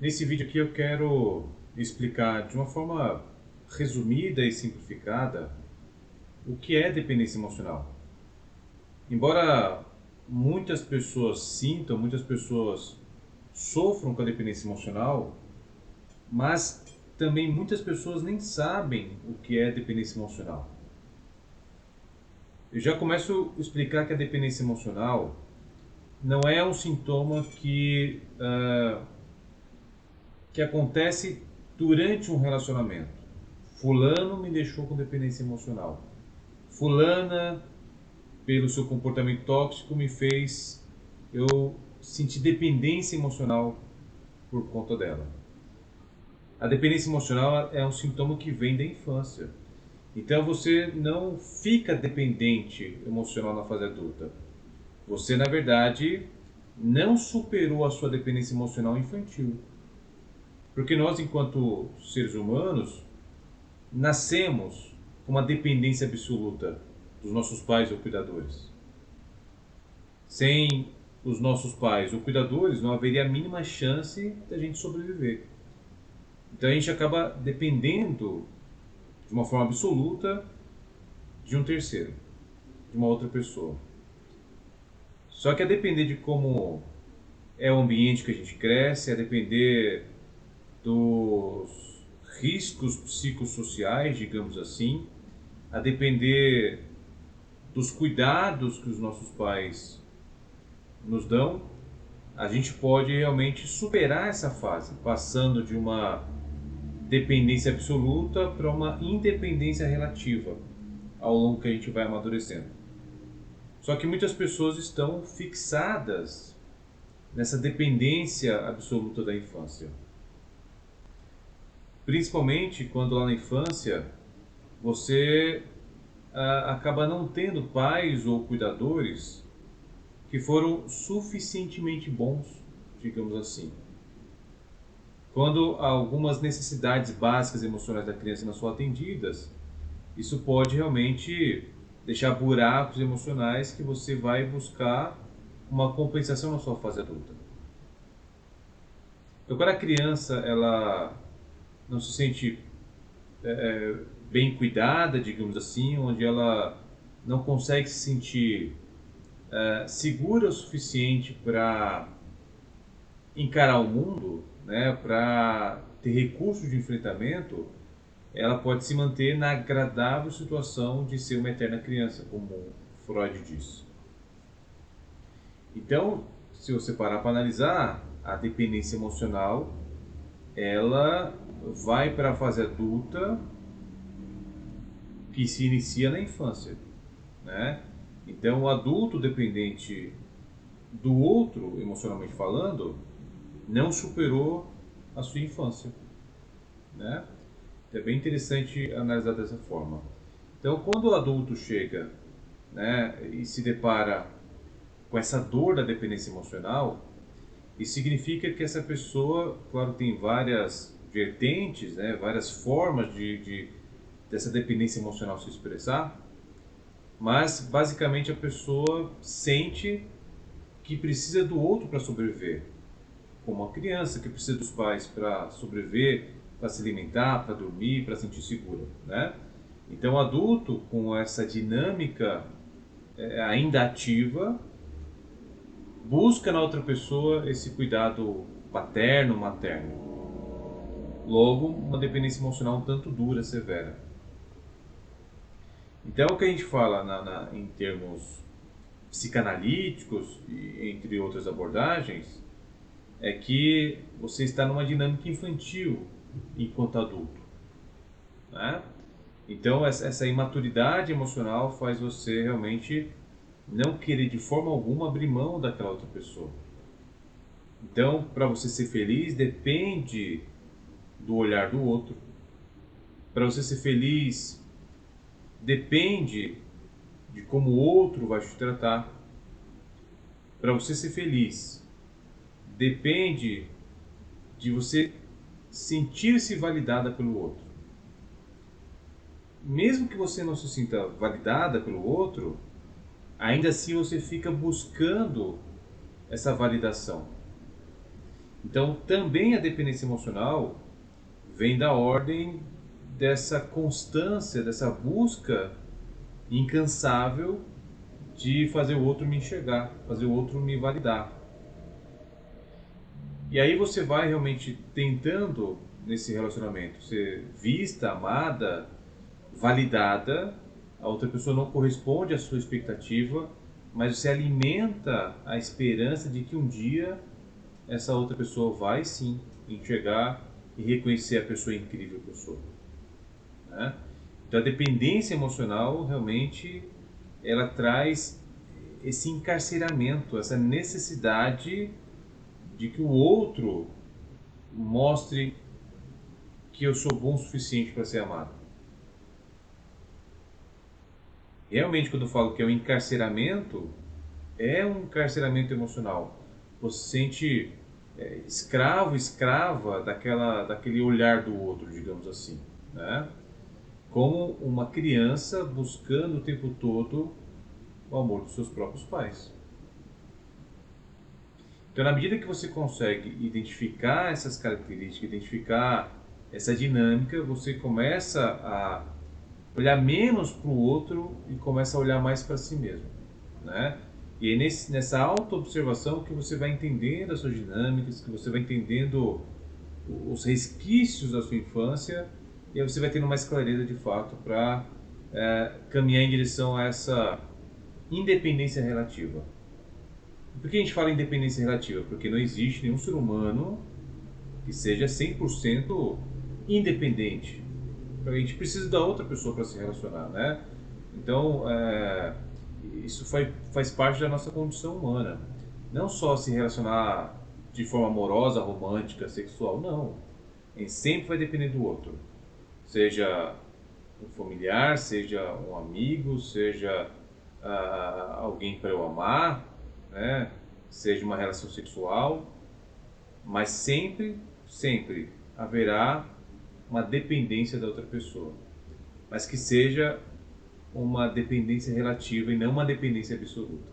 Nesse vídeo aqui eu quero explicar de uma forma resumida e simplificada o que é dependência emocional. Embora muitas pessoas sintam, muitas pessoas sofram com a dependência emocional, mas também muitas pessoas nem sabem o que é dependência emocional. Eu já começo a explicar que a dependência emocional não é um sintoma que acontece durante um relacionamento. Fulano me deixou com dependência emocional. Fulana, pelo seu comportamento tóxico, me fez eu sentir dependência emocional por conta dela. A dependência emocional é um sintoma que vem da infância. Então você não fica dependente emocional na fase adulta. Você, na verdade, não superou a sua dependência emocional infantil. Porque nós, enquanto seres humanos, nascemos com uma dependência absoluta dos nossos pais ou cuidadores. Sem os nossos pais ou cuidadores, não haveria a mínima chance da gente sobreviver. Então a gente acaba dependendo de uma forma absoluta de um terceiro, de uma outra pessoa. Só que a depender de como é o ambiente que a gente cresce, a depender dos riscos psicossociais, digamos assim, a depender dos cuidados que os nossos pais nos dão, a gente pode realmente superar essa fase, passando de uma dependência absoluta para uma independência relativa, ao longo que a gente vai amadurecendo. Só que muitas pessoas estão fixadas nessa dependência absoluta da infância. Principalmente quando lá na infância você acaba não tendo pais ou cuidadores que foram suficientemente bons, digamos assim. Quando algumas necessidades básicas emocionais da criança não são atendidas, isso pode realmente deixar buracos emocionais que você vai buscar uma compensação na sua fase adulta. Então, quando a criança ela não se sente bem cuidada, digamos assim, onde ela não consegue se sentir segura o suficiente para encarar o mundo, né, para ter recursos de enfrentamento, ela pode se manter na agradável situação de ser uma eterna criança, como Freud diz. Então, se você parar para analisar, a dependência emocional, ela vai para a fase adulta que se inicia na infância, né? Então, o adulto dependente do outro, emocionalmente falando, não superou a sua infância, né? É bem interessante analisar dessa forma. Então, quando o adulto chega, né, e se depara com essa dor da dependência emocional, isso significa que essa pessoa, claro, tem várias vertentes, né, várias formas dessa dependência emocional se expressar, mas basicamente a pessoa sente que precisa do outro para sobreviver, como uma criança que precisa dos pais para sobreviver, para se alimentar, para dormir, para sentir segura, né? Então, o adulto com essa dinâmica ainda ativa busca na outra pessoa esse cuidado paterno, materno. Logo, uma dependência emocional um tanto dura, severa. Então, o que a gente fala em termos psicanalíticos, e entre outras abordagens, é que você está numa dinâmica infantil enquanto adulto, né? Então essa imaturidade emocional faz você realmente não querer de forma alguma abrir mão daquela outra pessoa. Então, para você ser feliz, depende do olhar do outro. Para você ser feliz, depende de como o outro vai te tratar. Para você ser feliz, depende de você sentir-se validada pelo outro. Mesmo que você não se sinta validada pelo outro, ainda assim você fica buscando essa validação. Então, também a dependência emocional vem da ordem dessa constância, dessa busca incansável de fazer o outro me enxergar, fazer o outro me validar. E aí você vai realmente tentando nesse relacionamento ser vista, amada, validada, a outra pessoa não corresponde à sua expectativa, mas você alimenta a esperança de que um dia essa outra pessoa vai sim enxergar e reconhecer a pessoa incrível que eu sou, né? Então a dependência emocional realmente ela traz esse encarceramento, essa necessidade de que o outro mostre que eu sou bom o suficiente para ser amado. Realmente, quando eu falo que é um encarceramento, é um encarceramento emocional. Você se sente escravo, escrava daquele olhar do outro, digamos assim, né? Como uma criança buscando o tempo todo o amor dos seus próprios pais. Então, na medida que você consegue identificar essas características, identificar essa dinâmica, você começa a olhar menos para o outro e começa a olhar mais para si mesmo, né? E é nessa auto-observação que você vai entendendo as suas dinâmicas, que você vai entendendo os resquícios da sua infância, e aí você vai tendo mais clareza de fato para caminhar em direção a essa independência relativa. Por que a gente fala independência relativa? Porque não existe nenhum ser humano que seja 100% independente. A gente precisa da outra pessoa para se relacionar, né? Então, isso faz parte da nossa condição humana. Não só se relacionar de forma amorosa, romântica, sexual, não. A gente sempre vai depender do outro. Seja um familiar, seja um amigo, seja alguém para eu amar, né? Seja uma relação sexual, mas sempre, sempre haverá uma dependência da outra pessoa, mas que seja uma dependência relativa e não uma dependência absoluta.